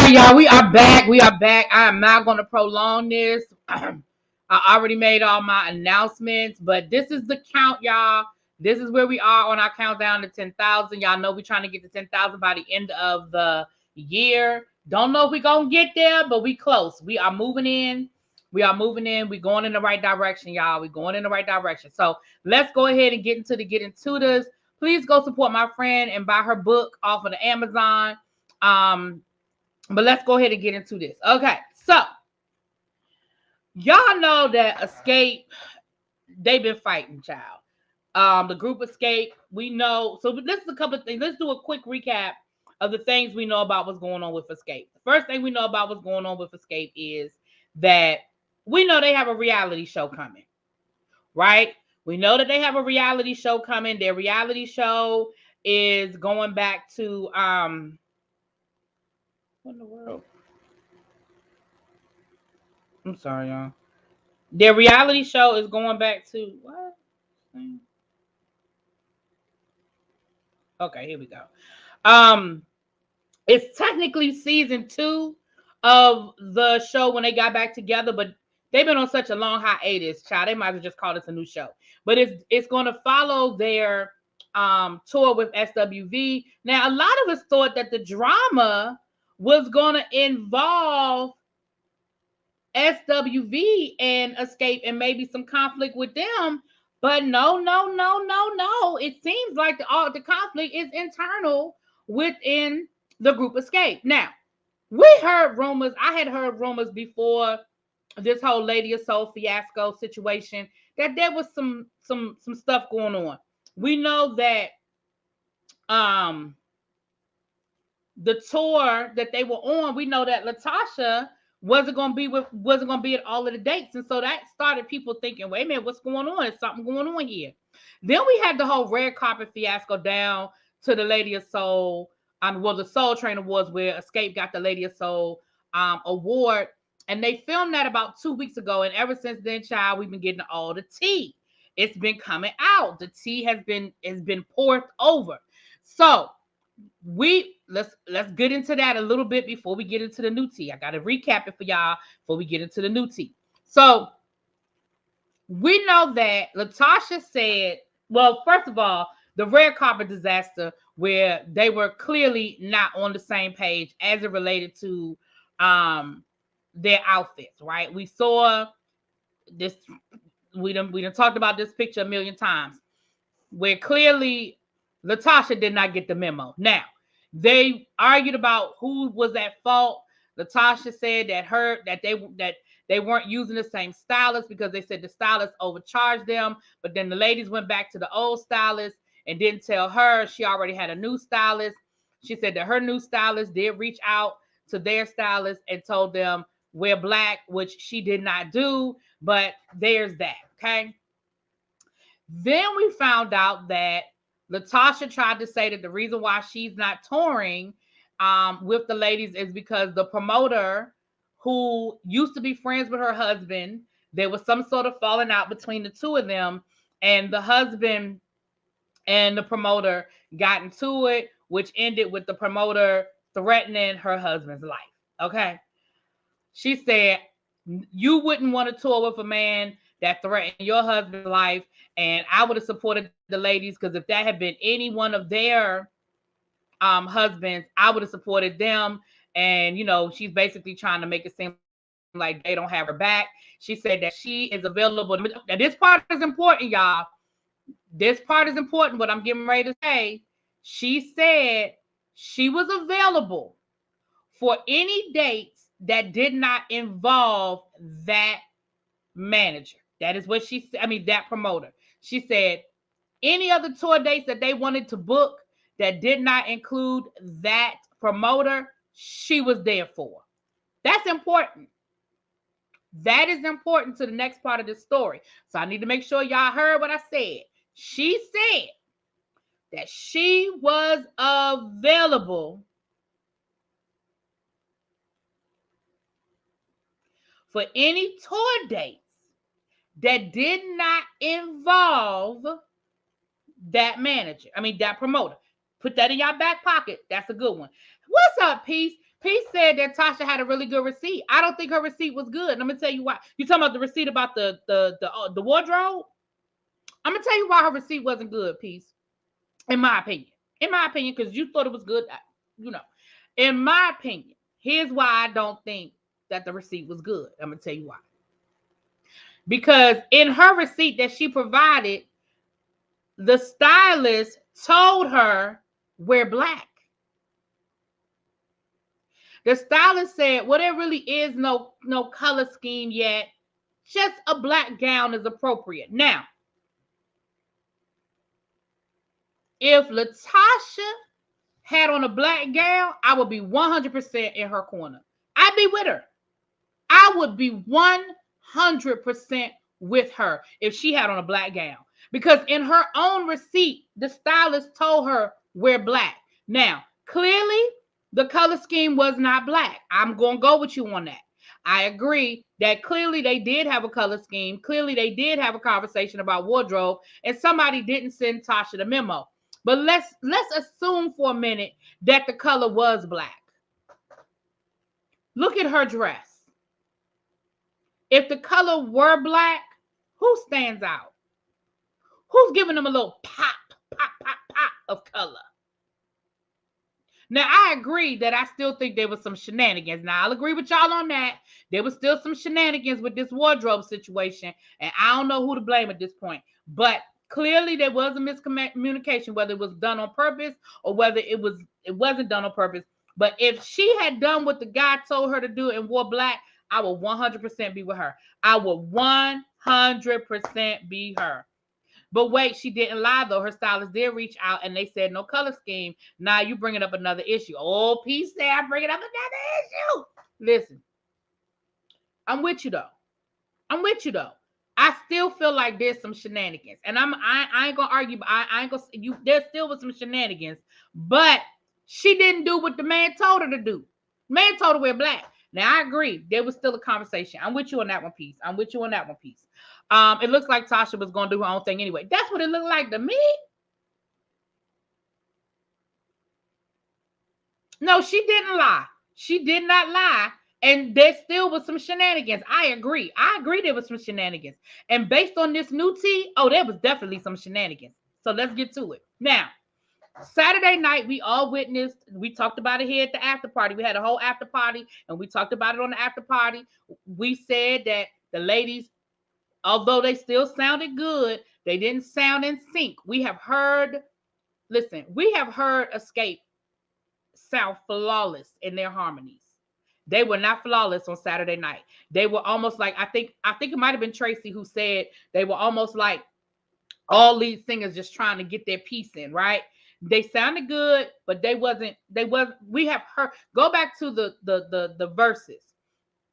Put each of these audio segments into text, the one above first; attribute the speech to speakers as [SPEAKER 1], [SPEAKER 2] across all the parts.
[SPEAKER 1] right, y'all. We are back. I am not going to prolong this. I already made all my announcements, but this is the count, y'all. This is where we are on our countdown to 10,000. Y'all know we're trying to get to 10,000 by the end of the year. Don't know if we're going to get there, but we close. We are moving in. We're going in the right direction, y'all. We're going in the right direction. So let's go ahead and get into this. Please go support my friend and buy her book off of the Amazon. But let's go ahead and get into this. Okay, so y'all know that Xscape, they've been fighting, child. The group Xscape, we know. So this is a couple of things. Let's do a quick recap of the things we know about what's going on with Xscape. The first thing we know about what's going on with Xscape is that we know they have a reality show coming, right? We know that they have a reality show coming. Their reality show is going back to what in the world? I'm sorry, y'all. Their reality show is going back to what? Okay, here we go. It's technically season 2 of the show when they got back together, but they've been on such a long hiatus, child. They might as well just call this a new show. But it's going to follow their tour with SWV. Now, a lot of us thought that the drama was going to involve SWV and Xscape and maybe some conflict with them, but no. It seems like the conflict is internal within the group Xscape. Now, we heard rumors. I had heard rumors before this whole Lady of Soul fiasco situation that there was some stuff going on. We know that the tour that they were on, we know that LaTosha wasn't going to be at all of the dates, and so that started people thinking, wait a minute, what's going on? Is something going on here? Then we had the whole red carpet fiasco down to the Lady of Soul, the Soul Train Awards, where Xscape got the Lady of Soul award, and they filmed that about 2 weeks ago, and ever since then, child, we've been getting all the tea. It's been coming out. The tea has been poured over. So let's get into that a little bit before we get into the new tea. I got to recap it for y'all before we get into the new tea. So we know that LaTosha said, well, first of all, the red carpet disaster where they were clearly not on the same page as it related to their outfits, right? We saw this, we done talked about this picture a million times, where clearly LaTosha did not get the memo. Now, they argued about who was at fault. LaTosha said that they weren't using the same stylist because they said the stylist overcharged them. But then the ladies went back to the old stylist and didn't tell her she already had a new stylist. She said that her new stylist did reach out to their stylist and told them wear black, which she did not do. But there's that, okay? Then we found out that LaTosha tried to say that the reason why she's not touring with the ladies is because the promoter, who used to be friends with her husband, there was some sort of falling out between the two of them, and the husband and the promoter got into it, which ended with the promoter threatening her husband's life. Okay. She said, you wouldn't want to tour with a man that threatened your husband's life. And I would have supported the ladies, because if that had been any one of their husbands, I would have supported them. And, she's basically trying to make it seem like they don't have her back. She said that she is available. Now, this part is important, y'all. This part is important, what I'm getting ready to say. She said she was available for any dates that did not involve that manager. That is what she said. I mean, that promoter. She said any other tour dates that they wanted to book that did not include that promoter, she was there for. That's important. That is important to the next part of this story. So I need to make sure y'all heard what I said. She said that she was available for any tour dates that did not involve that manager. I mean, that promoter. Put that in your back pocket. That's a good one. What's up, Peace? P said that Tasha had a really good receipt. I don't think her receipt was good. And I'm gonna tell you why. You talking about the receipt about the wardrobe? I'm gonna tell you why her receipt wasn't good, Peace. In my opinion. In my opinion, because you thought it was good, you know. In my opinion, here's why I don't think that the receipt was good. I'm gonna tell you why. Because in her receipt that she provided, the stylist told her wear black. The stylist said, well, there really is no color scheme yet. Just a black gown is appropriate. Now, if LaTosha had on a black gown, I would be 100% in her corner. I'd be with her. I would be 100% with her if she had on a black gown. Because in her own receipt, the stylist told her wear black. Now, clearly, the color scheme was not black. I'm going to go with you on that. I agree that clearly they did have a color scheme. Clearly, they did have a conversation about wardrobe, and somebody didn't send Tasha the memo. But let's assume for a minute that the color was black. Look at her dress. If the color were black, who stands out? Who's giving them a little pop of color? Now, I agree that I still think there was some shenanigans. Now, I'll agree with y'all on that. There was still some shenanigans with this wardrobe situation, and I don't know who to blame at this point. But clearly, there was a miscommunication, whether it was done on purpose or whether it wasn't done on purpose. But if she had done what the guy told her to do and wore black, I would 100% be with her. I would 100% be her. But wait, she didn't lie, though. Her stylist did reach out, and they said no color scheme. Now you bringing up another issue. Oh, P said I'm bringing up another issue. Listen, I'm with you, though. I still feel like there's some shenanigans. And I ain't going to argue, but I ain't going to, there still was some shenanigans. But she didn't do what the man told her to do. The man told her to wear black. Now, I agree. There was still a conversation. I'm with you on that one piece. It looks like Tasha was going to do her own thing anyway. That's what it looked like to me. No, she didn't lie. She did not lie. And there still was some shenanigans. I agree there was some shenanigans. And based on this new tea, there was definitely some shenanigans. So let's get to it. Now, Saturday night, we all witnessed, we talked about it here at the after party. We had a whole after party, and we talked about it on the after party. We said that the ladies, although they still sounded good, they didn't sound in sync. We have heard Xscape sound flawless in their harmonies. They were not flawless on Saturday night. They were almost like, I think it might have been Tracy who said they were almost like all lead singers just trying to get their piece in, right? They sounded good, but we have heard, go back to the verses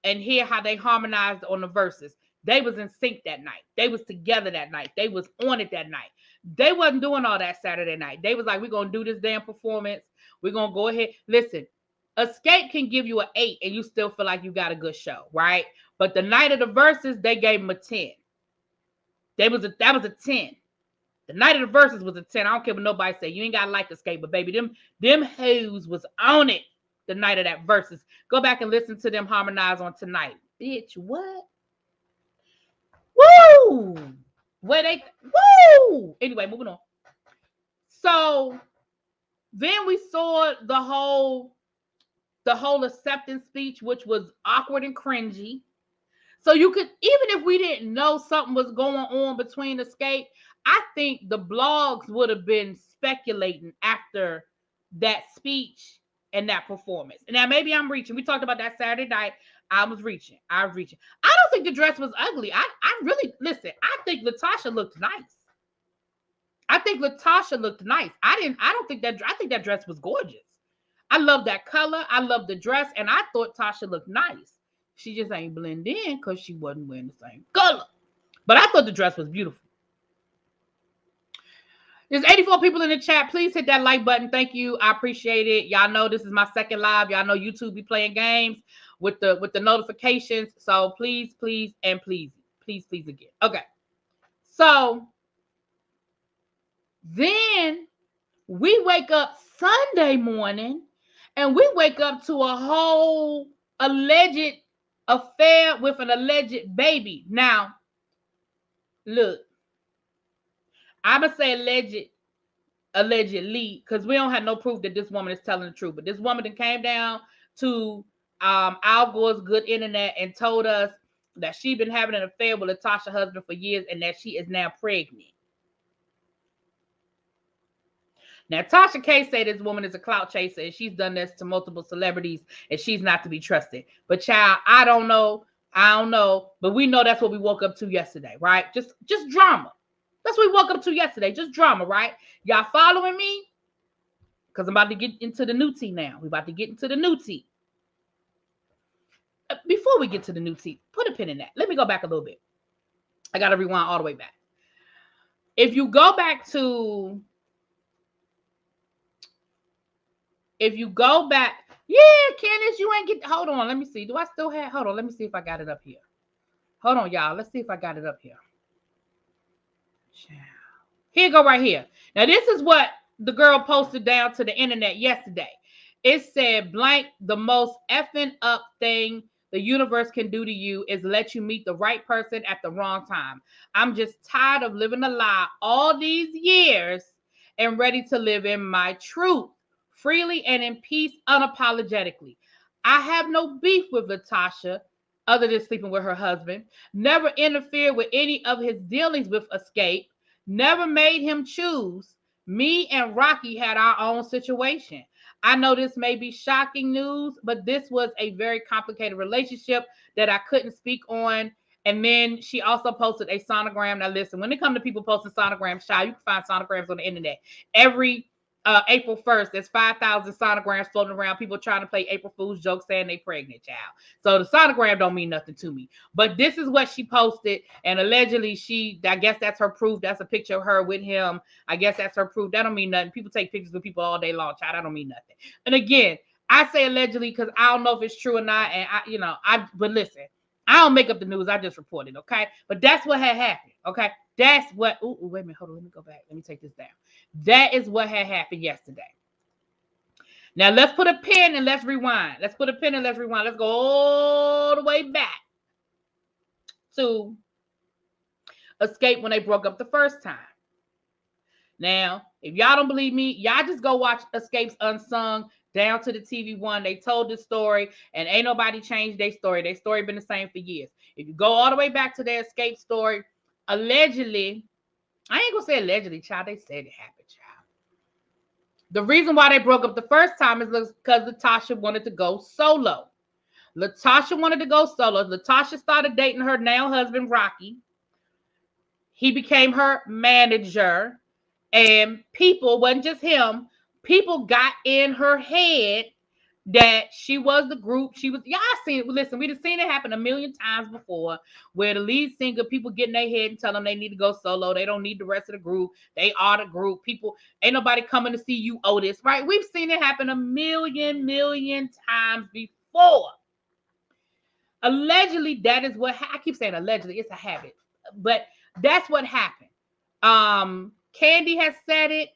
[SPEAKER 1] and hear how they harmonized on the verses. They was in sync that night. They was together that night. They was on it that night. They wasn't doing all that Saturday night. They was like, we're going to do this damn performance. We're going to go ahead. Listen, Xscape can give you an 8 and you still feel like you got a good show, right? But the night of the verses, they gave them a 10. That was a 10. The night of the verses was a 10. I don't care what nobody say. You ain't got to like Xscape, but baby, them hoes was on it the night of that verses. Go back and listen to them harmonize on Tonight. Bitch, what? Woo! Woo! Anyway, moving on. So then we saw the whole acceptance speech, which was awkward and cringy. So you could, even if we didn't know something was going on between Xscape, I think the blogs would have been speculating after that speech and that performance. Now, maybe I'm reaching. We talked about that Saturday night. I was reaching. I don't think the dress was ugly. I really, listen, I think LaTosha looked nice. I think that dress was gorgeous. I love that color. I love the dress. And I thought Tasha looked nice. She just ain't blend in because she wasn't wearing the same color. But I thought the dress was beautiful. There's 84 people in the chat. Please hit that like button. Thank you. I appreciate it. Y'all know this is my second live. Y'all know YouTube be playing games with the notifications. So please again. Okay. So then we wake up Sunday morning And we wake up to a whole alleged affair with an alleged baby. Now, look, I'm going to say allegedly, because we don't have no proof that this woman is telling the truth. But this woman that came down to Al Gore's good internet and told us that she's been having an affair with LaTosha's husband for years and that she is now pregnant. Now, Tasha K say this woman is a clout chaser and she's done this to multiple celebrities and she's not to be trusted. But child, I don't know. But we know that's what we woke up to yesterday, right? Just drama. That's what we woke up to yesterday. Just drama, right? Y'all following me? Because I'm about to get into the new tea now. We're about to get into the new tea. Before we get to the new tea, put a pin in that. Let me go back a little bit. I got to rewind all the way back. If you go back, yeah, Candace, you ain't get, hold on, let me see. Do I still have, hold on, let me see if I got it up here. Hold on, y'all. Let's see if I got it up here. Here you go right here. Now, this is what the girl posted down to the internet yesterday. It said, blank, the most effing up thing the universe can do to you is let you meet the right person at the wrong time. I'm just tired of living a lie all these years and ready to live in my truth freely and in peace, unapologetically. I have no beef with LaTosha other than sleeping with her husband. Never interfered with any of his dealings with Xscape. Never made him choose. Me and Rocky had our own situation. I know this may be shocking news, but this was a very complicated relationship that I couldn't speak on. And then she also posted a sonogram. Now listen, when it comes to people posting sonograms, child, you can find sonograms on the internet. Every April 1st, there's 5,000 sonograms floating around. People trying to play April Fool's jokes saying they pregnant, child. So the sonogram don't mean nothing to me. But this is what she posted, and allegedly I guess that's her proof. That's a picture of her with him. I guess that's her proof. That don't mean nothing. People take pictures with people all day long, child. That don't mean nothing. And again, I say allegedly because I don't know if it's true or not. And but listen, I don't make up the news. I just report it, okay? But that's what had happened, okay? That's what, wait a minute, hold on, let me go back. Let me take this down. That is what had happened yesterday. Now, let's put a pin and let's rewind. Let's put a pin and let's rewind. Let's go all the way back to Xscape when they broke up the first time. Now, if y'all don't believe me, y'all just go watch Xscape's Unsung down to the TV one. They told the story, and ain't nobody changed their story. Their story been the same for years. If you go all the way back to their Xscape story, allegedly, I ain't gonna say allegedly, child. They said it happened, child. The reason why they broke up the first time is because LaTosha wanted to go solo. LaTosha wanted to go solo. LaTosha started dating her now husband, Rocky. He became her manager. And people, wasn't just him, people got in her head that she was the group. Y'all seen it. Listen, we've seen it happen a million times before where the lead singer, people get in their head and tell them they need to go solo. They don't need the rest of the group. They are the group. People, ain't nobody coming to see you, Otis, right? We've seen it happen a million times before. Allegedly, that is what, I keep saying allegedly, it's a habit, but that's what happened. Candy has said it,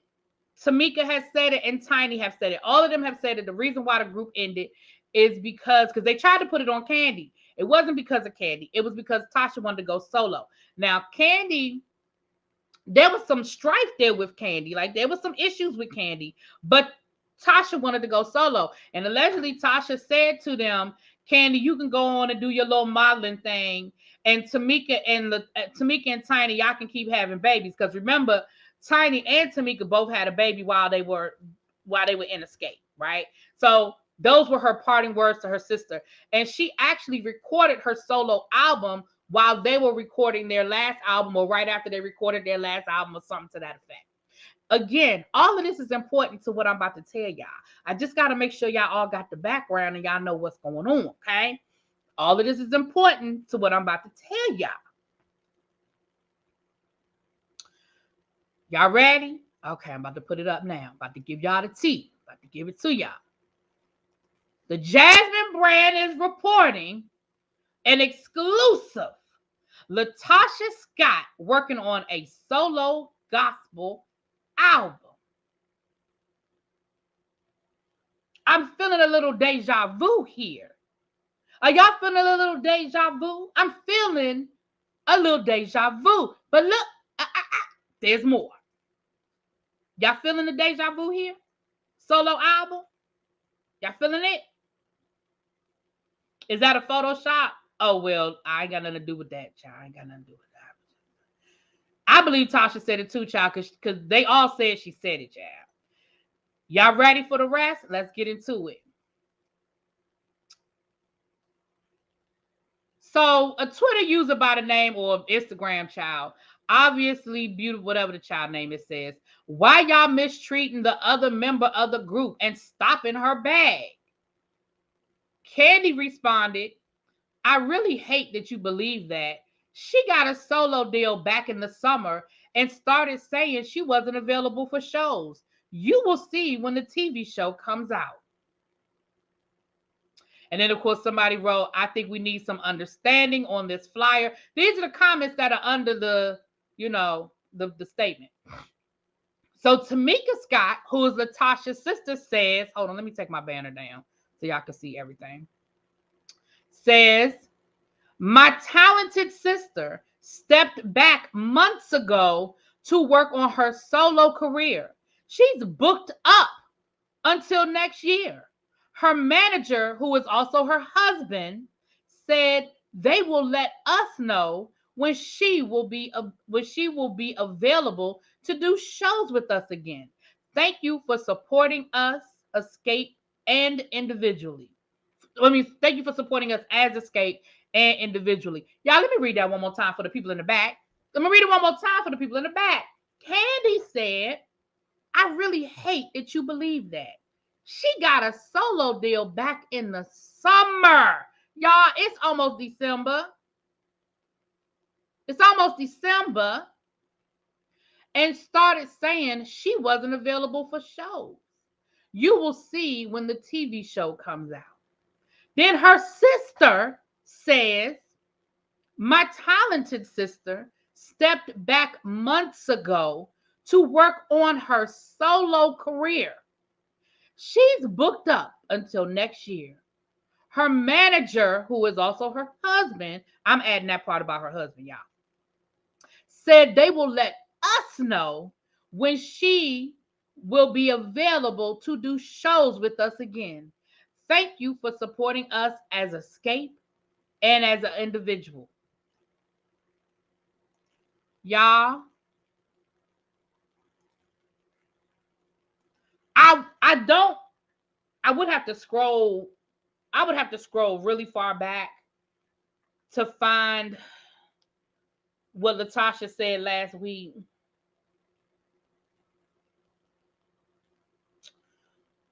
[SPEAKER 1] Tamika has said it, and Tiny have said it. All of them have said it. The reason why the group ended is because they tried to put it on Candy. It wasn't because of Candy. It was because Tasha wanted to go solo. Now, Candy, there was some strife there with Candy. Like, there was some issues with Candy, but Tasha wanted to go solo. And allegedly, Tasha said to them, Candy, you can go on and do your little modeling thing. And Tamika and Tiny, y'all can keep having babies. Because remember, Tiny and Tamika both had a baby while they were in Xscape, right? So those were her parting words to her sister. And she actually recorded her solo album while they were recording their last album, or right after they recorded their last album, or something to that effect. Again, all of this is important to what I'm about to tell y'all. I just got to make sure y'all all got the background and y'all know what's going on, okay? All of this is important to what I'm about to tell y'all. Y'all ready? Okay, I'm about to put it up now. I'm about to give y'all the tea. I'm about to give it to y'all. The Jasmine brand is reporting an exclusive LaTosha Scott working on a solo gospel album. I'm feeling a little deja vu here. Are y'all feeling a little deja vu? I'm feeling a little deja vu. But look, there's more. Y'all feeling the deja vu here? Solo album? Y'all feeling it? Is that a Photoshop? Oh, well, I ain't got nothing to do with that, child. I ain't got nothing to do with that. I believe Tasha said it too, child, because they all said she said it, child. Y'all ready for the rest? Let's get into it. So a Twitter user by the name or Instagram child, obviously beautiful, whatever the child name it says, why y'all mistreating the other member of the group and stopping her bag? Candy responded, I really hate that you believe that. She got a solo deal back in the summer and started saying she wasn't available for shows. You will see when the TV show comes out. And then, of course, somebody wrote, I think we need some understanding on this flyer. These are the comments that are under the, the statement. So Tamika Scott, who is LaTosha's sister, says, hold on, let me take my banner down so y'all can see everything. Says, my talented sister stepped back months ago to work on her solo career. She's booked up until next year. Her manager, who is also her husband, said they will let us know when she will be available to do shows with us again. Thank you for supporting us, Xscape, and individually. Thank you for supporting us as Xscape and individually. Y'all, let me read that one more time for the people in the back. Let me read it one more time for the people in the back. Candy said, I really hate that you believe that. She got a solo deal back in the summer. Y'all, it's almost December. And started saying she wasn't available for shows. You will see when the TV show comes out. Then her sister says, my talented sister stepped back months ago to work on her solo career. She's booked up until next year. Her manager, who is also her husband, I'm adding that part about her husband, y'all, said they will let us know when she will be available to do shows with us again. Thank you for supporting us as Xscape and as an individual. Y'all, I would have to scroll really far back to find what LaTosha said last week.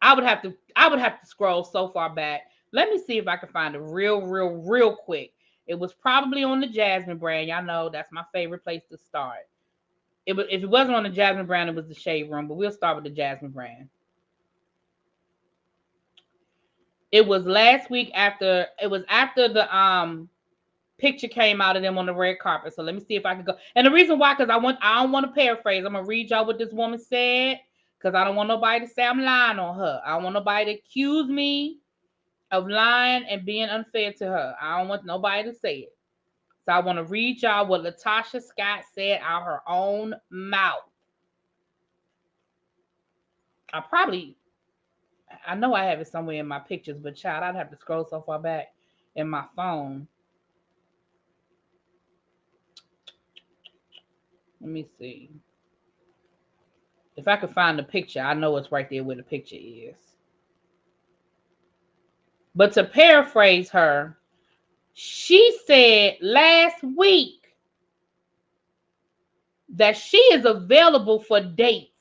[SPEAKER 1] I would have to scroll so far back. Let me see if I can find it real quick. It was probably on the Jasmine brand. Y'all know that's my favorite place to start. If it wasn't on the Jasmine brand, it was the Shade Room, but we'll start with the Jasmine brand. It was last week after the picture came out of them on the red carpet. So let me see if I can go. And the reason why, because I don't want to paraphrase. I'm gonna read y'all what this woman said, because I don't want nobody to say I'm lying on her. I don't want nobody to accuse me of lying and being unfair to her. I don't want nobody to say it. So I want to read y'all what LaTosha Scott said out her own mouth. I know I have it somewhere in my pictures, but child, I'd have to scroll so far back in my phone. Let me see. If I could find the picture, I know it's right there where the picture is. But to paraphrase her, she said last week that she is available for dates.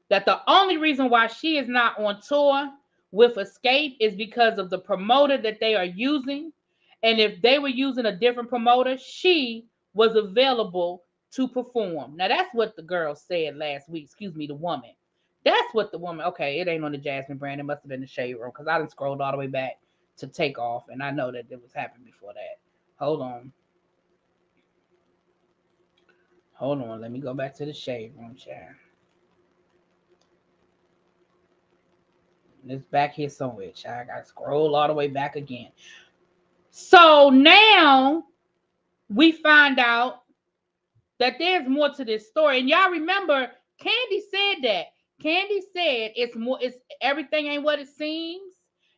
[SPEAKER 1] That the only reason why she is not on tour with Xscape is because of the promoter that they are using. And if they were using a different promoter, she was available to perform. Now, that's what the girl said last week. Excuse me, the woman. That's what the woman, okay, it ain't on the Jasmine brand. It must have been the Shade Room, because I done scrolled all the way back to Takeoff, and I know that it was happening before that. Hold on. Let me go back to the Shade Room, chat. It's back here somewhere. I gotta scroll all the way back again. So now we find out that there's more to this story. And y'all remember, Candy said that. Candy said it's everything ain't what it seems,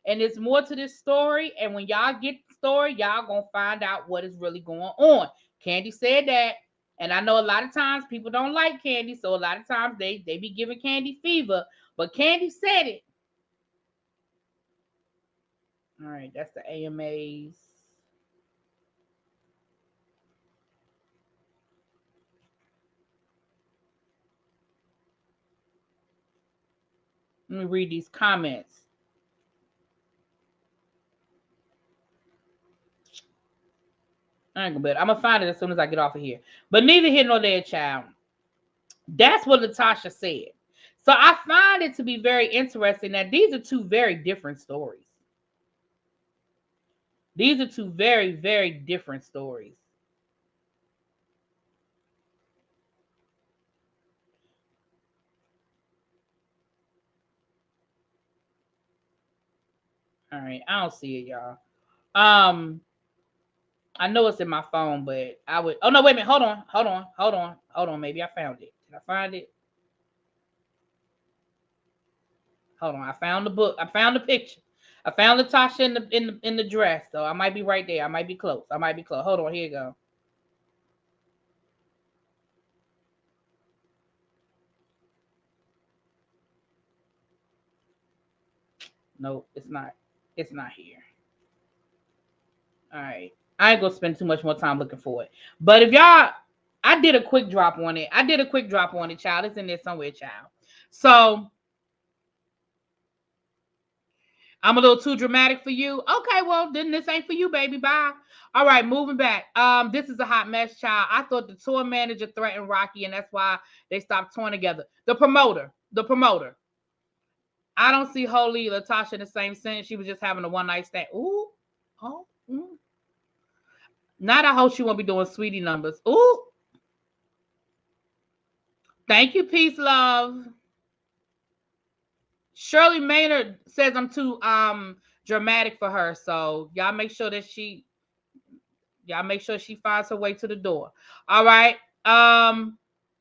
[SPEAKER 1] and it's more to this story. And when y'all get the story, y'all gonna find out what is really going on. Candy said that. And I know a lot of times people don't like Candy, so a lot of times they be giving Candy fever. But Candy said it. All right, that's the AMAs. Let me read these comments. I ain't gonna bet. I'm gonna find it as soon as I get off of here. But neither here nor there, child. That's what LaTosha said. So I find it to be very interesting that these are two very different stories. These are two very, very different stories. All right, I don't see it, y'all. I know it's in my phone, but I would. Oh no, wait a minute. Hold on. Maybe I found it. Did I find it? Hold on. I found the book. I found the picture. I found LaTosha in the dress. So I might be right there. I might be close. Hold on. Here you go. No, it's not. It's not here. All right. I ain't gonna spend too much more time looking for it. But if y'all, I did a quick drop on it. Child. It's in there somewhere, child. So I'm a little too dramatic for you. Okay, well, then this ain't for you, baby. Bye. All right, moving back. This is a hot mess, child. I thought the tour manager threatened Rocky, and that's why they stopped touring together. The promoter. I don't see Holy LaTosha in the same sentence. She was just having a one night stand. Ooh, oh, Not I hope she won't be doing sweetie numbers. Ooh. Thank you, peace, love. Shirley Maynard says I'm too dramatic for her. So y'all make sure she finds her way to the door. All right.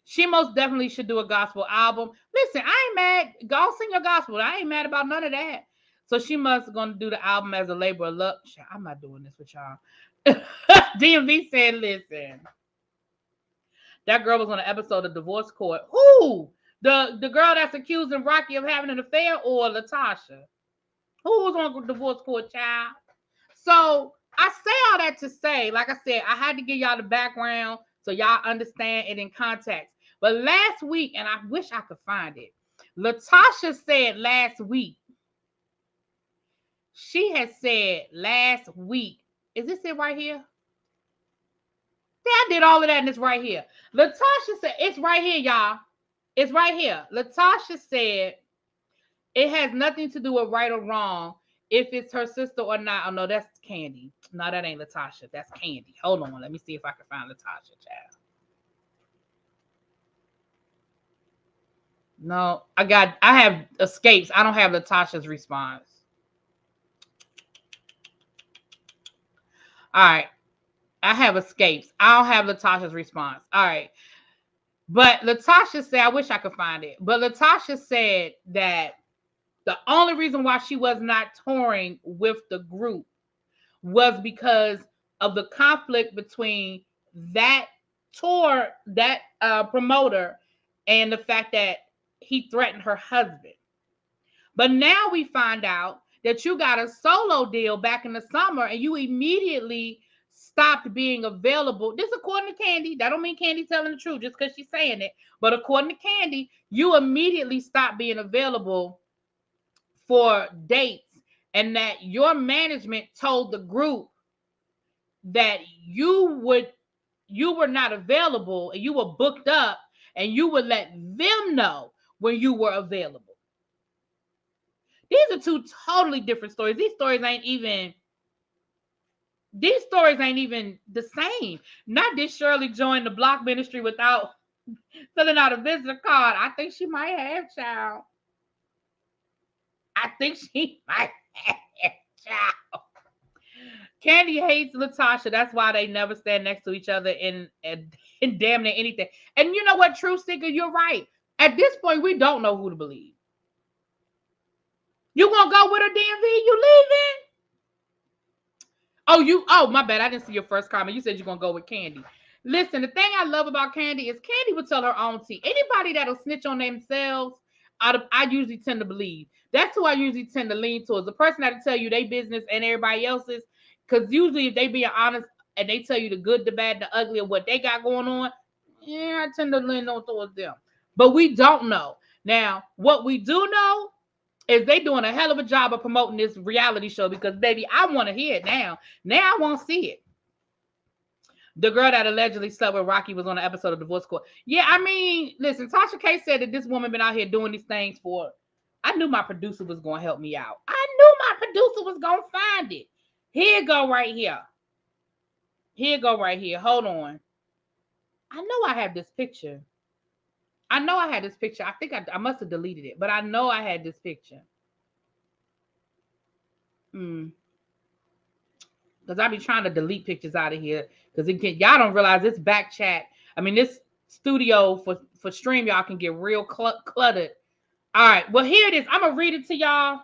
[SPEAKER 1] She most definitely should do a gospel album. Listen, I ain't mad. Go sing your gospel. I ain't mad about none of that. So she must gonna do the album as a labor of love. I'm not doing this with y'all. DMV said, listen. That girl was on an episode of Divorce Court. Who? The girl that's accusing Rocky of having an affair, or LaTosha? Who was on Divorce Court, child? So I say all that to say, like I said, I had to give y'all the background so y'all understand it in context. But last week, and I wish I could find it, LaTosha said last week, she had said last week, is this it right here? I did all of that and it's right here. LaTosha said, it's right here, y'all. It's right here. LaTosha said it has nothing to do with right or wrong if it's her sister or not. Oh, no, that's Candy. No, that ain't LaTosha. That's Candy. Hold on. Let me see if I can find LaTosha, child. No, I have Xscapes. I don't have LaTosha's response. All right. I have Xscapes. I don't have LaTosha's response. All right. But LaTosha said, I wish I could find it. But LaTosha said that the only reason why she was not touring with the group was because of the conflict between that tour, that promoter, and the fact that he threatened her husband. But now we find out that you got a solo deal back in the summer and you immediately stopped being available. This according to Candy. That don't mean Candy telling the truth just because she's saying it. But according to Candy, you immediately stopped being available for dates, and that your management told the group that you were not available and you were booked up, and you would let them know when you were available. These are two totally different stories. These stories ain't even the same. Not did Shirley join the block ministry without filling out a visitor card. I think she might have, child. I think she might have a child. Candy hates LaTosha. That's why they never stand next to each other in damn near anything. And you know what, True Seeker, you're right. At this point, we don't know who to believe. You gonna go with her, DMV? You leaving? Oh, my bad. I didn't see your first comment. You said you're gonna go with Candy. Listen, the thing I love about Candy is Candy will tell her own tea. Anybody that'll snitch on themselves, I usually tend to believe. That's who I usually tend to lean towards. The person that'll tell you their business and everybody else's. Because usually if they being honest and they tell you the good, the bad, the ugly, of what they got going on, yeah, I tend to lean on towards them. But we don't know. Now, what we do know is they doing a hell of a job of promoting this reality show because, baby, I want to hear it now. Now I want to see it. The girl that allegedly slept with Rocky was on an episode of Divorce Court. Yeah, I mean, listen, Tasha K said that this woman been out here doing these things for. I knew my producer was going to help me out. I knew my producer was going to find it. Here it go right here. Here it go right here. Hold on. I know I have this picture. I know I had this picture. I think I must have deleted it, but I know I had this picture. Because I be trying to delete pictures out of here. Because y'all don't realize this back chat. I mean, this studio for stream, y'all can get real cluttered. All right. Well, here it is. I'm going to read it to y'all.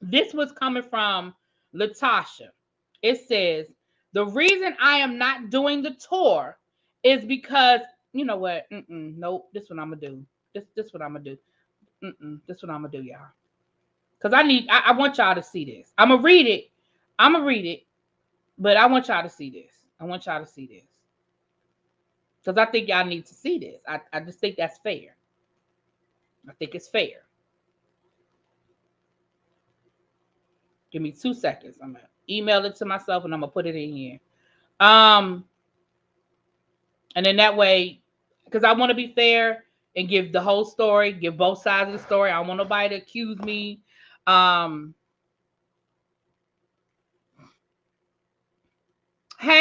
[SPEAKER 1] This was coming from LaTosha. It says, the reason I am not doing the tour is because, you know what? Nope. This what I'm going to do. This what I'm going to do. This what I'm going to do, y'all. Because I want y'all to see this. I'm going to read it. But I want y'all to see this. Because I think y'all need to see this. I just think that's fair. I think it's fair. Give me 2 seconds. I'm going to email it to myself and I'm going to put it in here. And then that way, because I want to be fair and give the whole story, give both sides of the story. I don't want nobody to accuse me. Hey,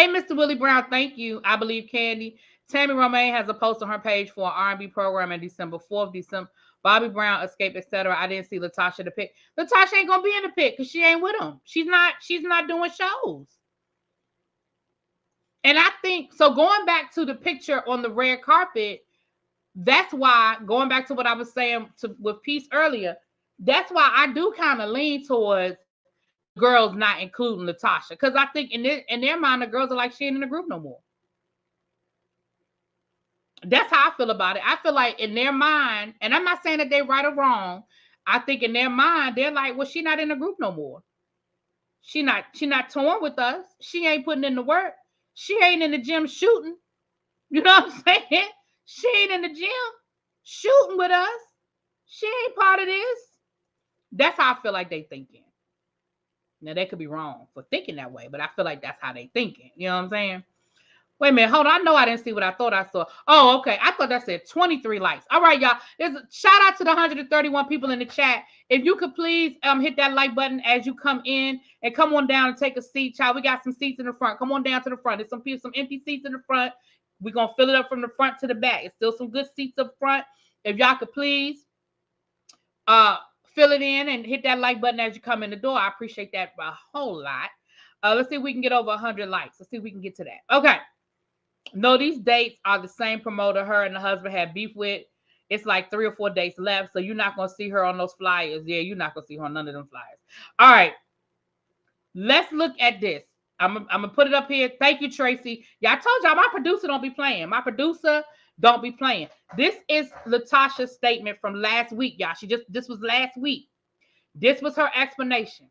[SPEAKER 1] Mr. Willie Brown, thank you. I believe Candy. Tammy Romaine has a post on her page for an R&B program in December 4th, December. Bobby Brown, Xscape, etc. I didn't see LaTosha the pick. LaTosha ain't gonna be in the pick because she ain't with him. She's not doing shows. And I think so. Going back to the picture on the red carpet, that's why. Going back to what I was saying with Peace earlier, that's why I do kind of lean towards girls not including LaTosha, because I think in their mind the girls are like, she ain't in the group no more. That's how I feel about it. I feel like in their mind, and I'm not saying that they're right or wrong, I think in their mind they're like, well, she not in the group no more. She not touring with us. She ain't putting in the work. She ain't in the gym shooting. You know what I'm saying? She ain't in the gym shooting with us. She ain't part of this. That's how I feel like they thinking. Now, they could be wrong for thinking that way, but I feel like that's how they thinking. You know what I'm saying? Wait a minute. Hold on. I know I didn't see what I thought I saw. Oh, okay. I thought that said 23 likes. All right, y'all. There's a shout out to the 131 people in the chat. If you could please hit that like button as you come in and come on down and take a seat, child. We got some seats in the front. Come on down to the front. There's some empty seats in the front. We're going to fill it up from the front to the back. It's still some good seats up front. If y'all could please fill it in and hit that like button as you come in the door. I appreciate that a whole lot. Let's see if we can get over 100 likes. Let's see if we can get to that. Okay. No, these dates are the same promoter her and the husband had beef with. It's like 3 or 4 dates left, so you're not going to see her on those flyers. Yeah, you're not going to see her on none of them flyers. All right. Let's look at this. I'm going to put it up here. Thank you, Tracy. Yeah, I told y'all my producer don't be playing. My producer don't be playing. This is LaTosha's statement from last week, y'all. This was last week. This was her explanation.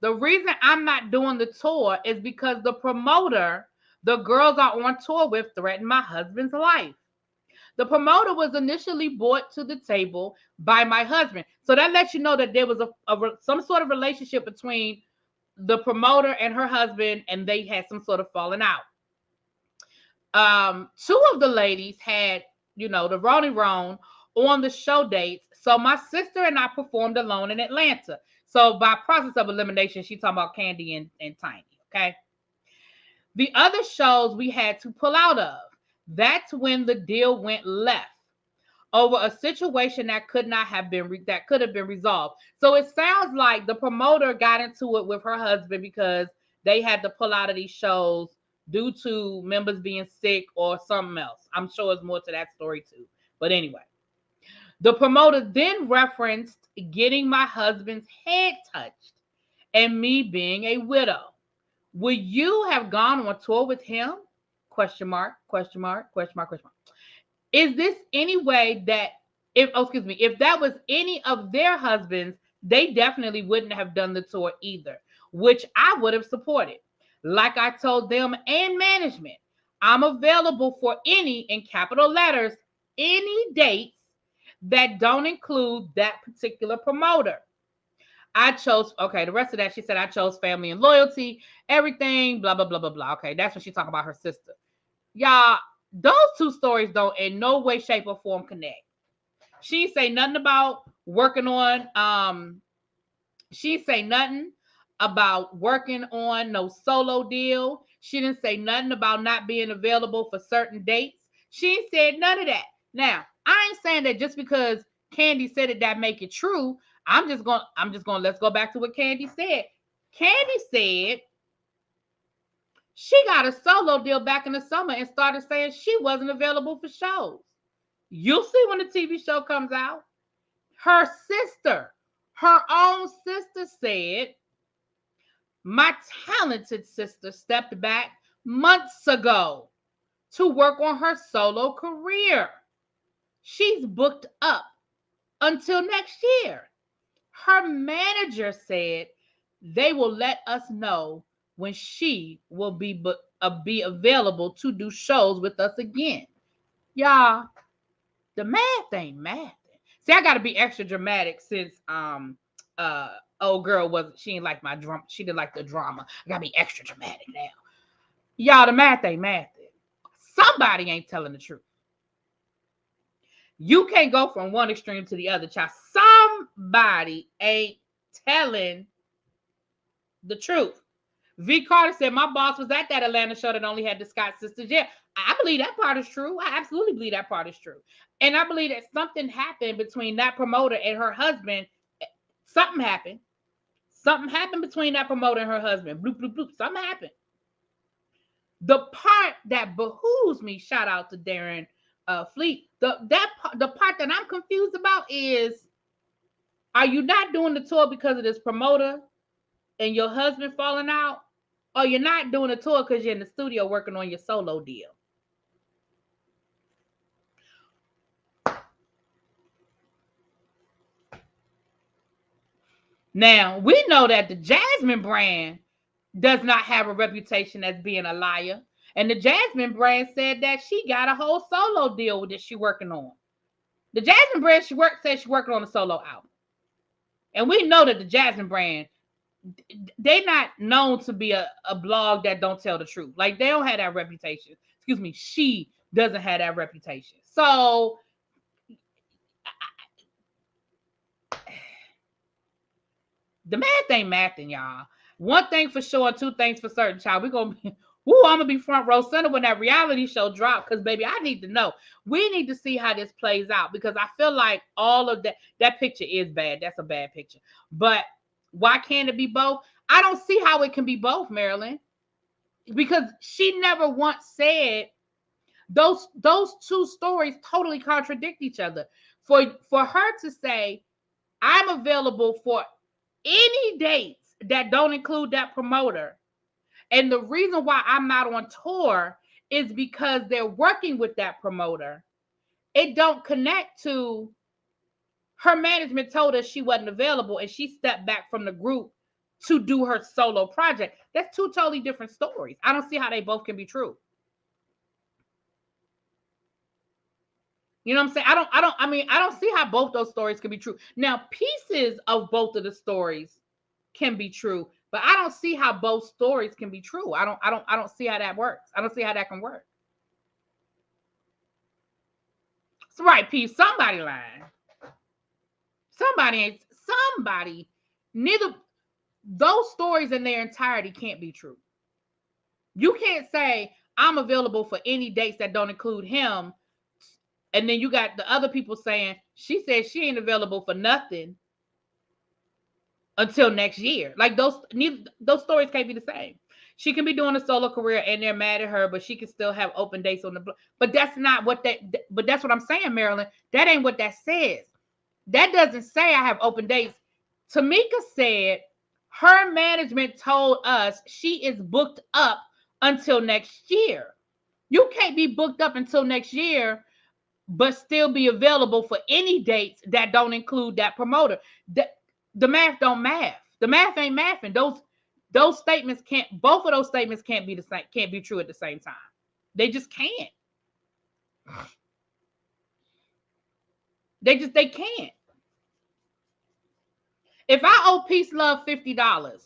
[SPEAKER 1] The reason I'm not doing the tour is because the promoter the girls are on tour with threatened my husband's life. The promoter was initially brought to the table by my husband. So that lets you know that there was some sort of relationship between the promoter and her husband, and they had some sort of falling out. 2 of the ladies had, the Ronnie Ron on the show dates. So my sister and I performed alone in Atlanta. So by process of elimination, she's talking about Candy and Tiny, okay? The other shows we had to pull out of. That's when the deal went left. over a situation that could have been resolved. So it sounds like the promoter got into it with her husband because they had to pull out of these shows due to members being sick or something else. I'm sure there's more to that story too. But anyway, the promoter then referenced getting my husband's head touched and me being a widow. Would you have gone on tour with him? Question mark, question mark, question mark, question mark. Is this any way that if that was any of their husbands, they definitely wouldn't have done the tour either, which I would have supported. Like I told them and management, I'm available for any, in capital letters, any dates that don't include that particular promoter. I chose, okay, the rest of that, she said, I chose family and loyalty, everything, blah, blah, blah, blah, blah. Okay, that's when she talking about her sister. Y'all, those two stories don't in no way, shape, or form connect. She say nothing about working on, she say nothing about working on no solo deal. She didn't say nothing about not being available for certain dates. She said none of that. Now, I ain't saying that just because Candy said it, that make it true. I'm just gonna let's go back to what Candy said. Candy said she got a solo deal back in the summer and started saying she wasn't available for shows. You'll see when the TV show comes out. Her sister, her own sister said, my talented sister stepped back months ago to work on her solo career. She's booked up until next year. Her manager said they will let us know when she will be available to do shows with us again. Y'all, the math ain't math. See, I got to be extra dramatic since old girl she didn't like my drama. She didn't like the drama. I got to be extra dramatic now. Y'all, the math ain't math. Somebody ain't telling the truth. You can't go from one extreme to the other, child. Somebody ain't telling the truth. V. Carter said, my boss was at that Atlanta show that only had the Scott sisters. Yeah, I believe that part is true. I absolutely believe that part is true. And I believe that something happened between that promoter and her husband. Something happened. Something happened between that promoter and her husband. Bloop, bloop, bloop. Something happened. The part that behooves me, shout out to Darren Fleet, the part that I'm confused about is, are you not doing the tour because of this promoter and your husband falling out? Or you're not doing a tour because you're in the studio working on your solo deal? Now, we know that the Jasmine brand does not have a reputation as being a liar. And the Jasmine brand said that she got a whole solo deal that she working on. The Jasmine brand said she's working on a solo album. And we know that the Jasmine brand, they're not known to be a blog that don't tell the truth. Like, they don't have that reputation. Excuse me, she doesn't have that reputation. So the math ain't mathing, y'all. One thing for sure, two things for certain, child. We're gonna be, I'm gonna be front row center when that reality show drops, because baby, I need to know. We need to see how this plays out, because I feel like all of that picture is bad. That's a bad picture. But why can't it be both? I don't see how it can be both, Marilyn, because she never once said those two stories totally contradict each other. For her to say, I'm available for any dates that don't include that promoter, and the reason why I'm not on tour is because they're working with that promoter, it don't connect to her management told us she wasn't available and she stepped back from the group to do her solo project. That's two totally different stories. I don't see how they both can be true. You know what I'm saying? I don't see how both those stories can be true. Now, pieces of both of the stories can be true, but I don't see how both stories can be true. I don't see how that works. I don't see how that can work. It's right, P. Somebody lying. Somebody. Neither those stories in their entirety can't be true. You can't say I'm available for any dates that don't include him And then you got the other people saying she said she ain't available for nothing until next year. Like those stories can't be the same. She can be doing a solo career and they're mad at her, but she can still have open dates on the but that's not what that but that's what I'm saying, Marilyn. That ain't what that says. That doesn't say I have open dates. Tamika said her management told us she is booked up until next year. You can't be booked up until next year but still be available for any dates that don't include that promoter. The math don't math. The math ain't mathing. Those statements can't. Both of those statements can't be the same. Can't be true at the same time. They just can't. They can't. If I owe Peace Love $50,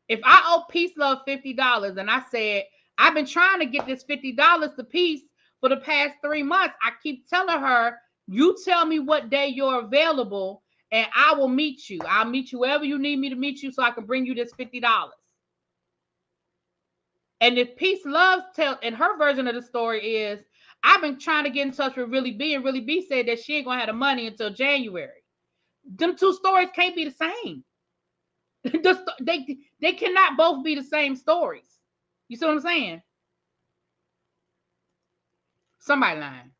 [SPEAKER 1] if I owe Peace Love $50, and I said I've been trying to get this $50 to Peace for the past 3 months, I keep telling her, you tell me what day you're available, and I will meet you. I'll meet you wherever you need me to meet you, so I can bring you this $50. And if Peace Love and her version of the story is, I've been trying to get in touch with Really B, and Really B said that she ain't gonna have the money until January. Them two stories can't be the same. They cannot both be the same stories. You see what I'm saying? Somebody lying.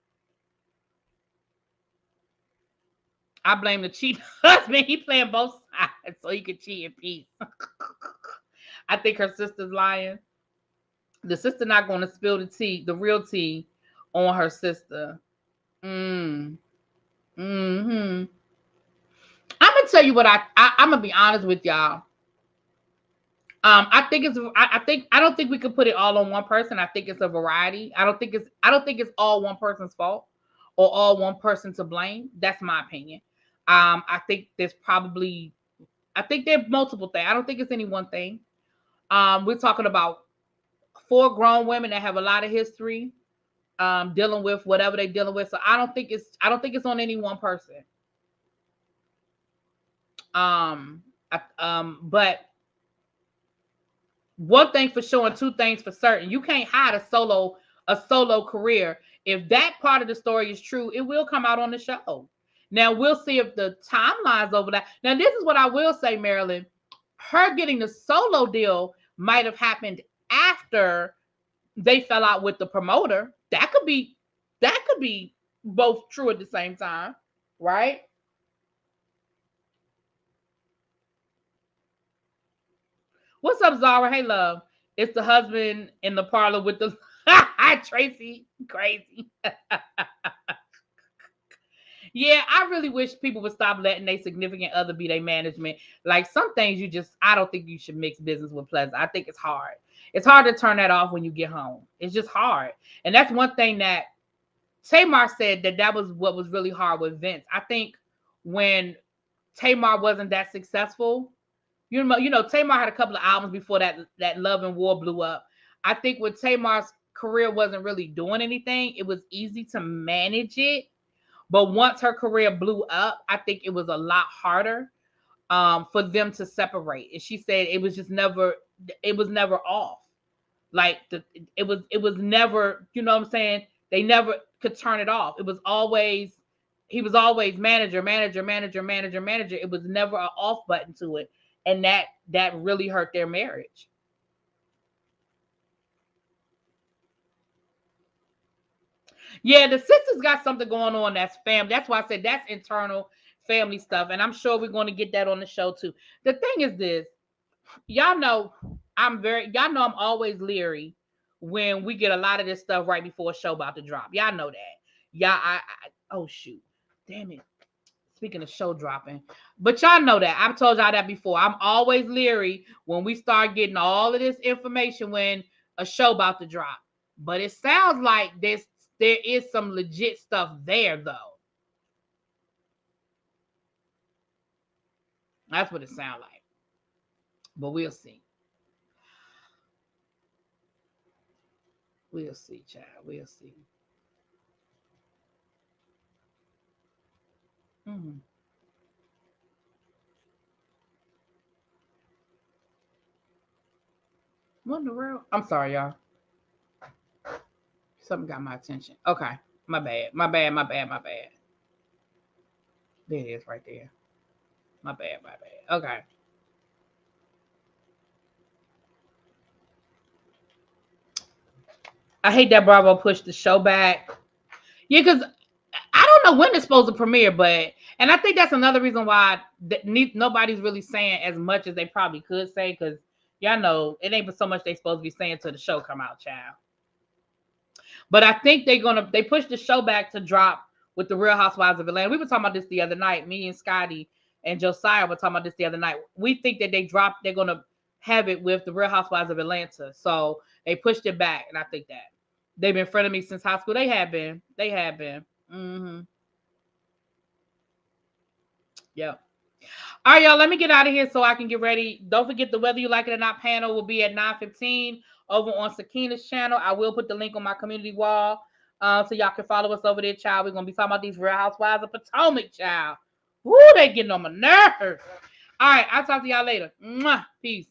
[SPEAKER 1] I blame the cheating husband. He playing both sides so he can cheat in peace. I think her sister's lying. The sister not going to spill the tea, the real tea, on her sister. Mm. Hmm. I'm gonna tell you what I'm gonna be honest with y'all. I think it's I don't think we could put it all on one person. I think it's a variety. I don't think it's all one person's fault or all one person to blame. That's my opinion. I think there's probably I think there are multiple things. I don't think it's any one thing. We're talking about 4 grown women that have a lot of history dealing with whatever they're dealing with. So I don't think it's on any one person. But one thing for sure and two things for certain. You can't hide a solo career. If that part of the story is true, it will come out on the show. Now we'll see if the timelines over that. Now this is what I will say, Marilyn. Her getting the solo deal might have happened after they fell out with the promoter. That could be both true at the same time, right? What's up, Zara? Hey, love. It's the husband in the parlor with the Tracy. Crazy. Yeah, I really wish people would stop letting their significant other be their management. Like some things I don't think you should mix business with pleasure. I think it's hard. It's hard to turn that off when you get home. It's just hard. And that's one thing that Tamar said that was what was really hard with Vince. I think when Tamar wasn't that successful, Tamar had a couple of albums before that Love and War blew up. I think when Tamar's career wasn't really doing anything, it was easy to manage it. But once her career blew up, I think it was a lot harder for them to separate. And she said it was never off. Like it was never, you know what I'm saying? They never could turn it off. He was always manager, manager, manager, manager, manager. It was never an off button to it. And that really hurt their marriage. Yeah, the sisters got something going on that's family. That's why I said that's internal family stuff. And I'm sure we're going to get that on the show too. The thing is this, y'all know y'all know I'm always leery when we get a lot of this stuff right before a show about to drop. Y'all know that. Oh shoot. Damn it. Speaking of show dropping, but y'all know that I've told y'all that before. I'm always leery when we start getting all of this information when a show about to drop. But it sounds like there is some legit stuff there though. That's what it sounds like. But we'll see. We'll see, child. We'll see. Mm-hmm. What in the world? I'm sorry, y'all. Something got my attention. Okay. My bad. My bad. My bad. My bad. There it is right there. My bad. My bad. Okay. I hate that Bravo pushed the show back. Yeah, because I don't know when it's supposed to premiere, but and I think that's another reason why nobody's really saying as much as they probably could say, because y'all know it ain't but so much they supposed to be saying till the show come out, child. But I think they push the show back to drop with the Real Housewives of Atlanta. We were talking about this the other night. Me and Scotty and Josiah were talking about this the other night. We think that they're gonna have it with the Real Housewives of Atlanta. So they pushed it back, and I think that they've been friending me since high school. They have been. They have been. Mm-hmm. Yep. All right, y'all. Let me get out of here so I can get ready. Don't forget the Whether You Like It or Not panel will be at 9:15 over on Sakina's channel. I will put the link on my community wall, so y'all can follow us over there, child. We're gonna be talking about these Real Housewives of Potomac, child. Woo, they getting on my nerves. All right, I'll talk to y'all later. Mwah. Peace.